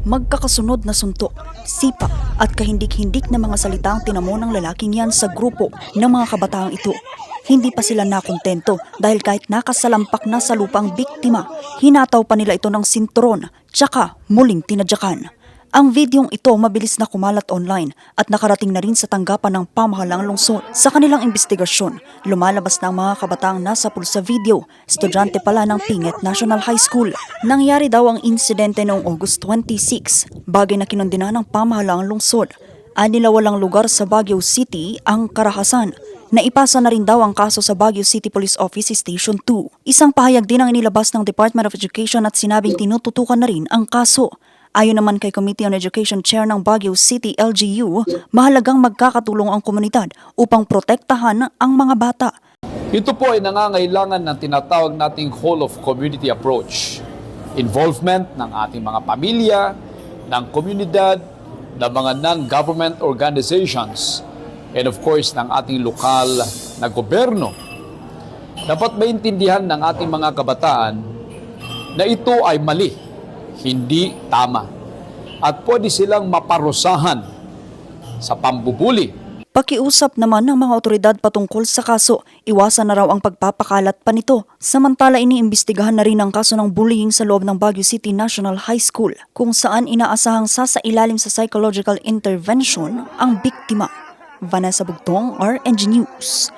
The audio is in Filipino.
Magkakasunod na suntok, sipa at kahindik-hindik na mga salita ang tinamo ng lalaking yan sa grupo ng mga kabataang ito. Hindi pa sila nakontento dahil kahit nakasalampak na sa lupa ang biktima, hinataw pa nila ito ng sinturon tsaka muling tinadyakan. Ang videong ito mabilis na kumalat online at nakarating na rin sa tanggapan ng pamahalang lungsod. Sa kanilang investigasyon, lumalabas na ang mga kabataang nasa pool sa video, estudyante pala ng Pinget National High School. Nangyari daw ang insidente noong August 26, bagay na kinundina ng pamahalang lungsod. Anila walang lugar sa Baguio City ang karahasan. Naipasa na rin daw ang kaso sa Baguio City Police Office Station 2. Isang pahayag din ang inilabas ng Department of Education at sinabing tinututukan na rin ang kaso. Ayon naman kay Committee on Education Chair ng Baguio City LGU, mahalagang magkakatulong ang komunidad upang protektahan ang mga bata. Ito po ay nangangailangan ng tinatawag nating whole of community approach. Involvement ng ating mga pamilya, ng komunidad, ng mga non-government organizations, and of course ng ating lokal na gobyerno. Dapat maintindihan ng ating mga kabataan na ito ay mali, hindi tama, at pwede silang maparusahan sa pambubuli. Pakiusap naman ng mga otoridad patungkol sa kaso, iwasan na raw ang pagpapakalat pa nito. Samantala iniimbestigahan na rin ang kaso ng bullying sa loob ng Baguio City National High School, kung saan inaasahang sasailalim sa psychological intervention ang biktima. Vanessa Bugtong, RNG News.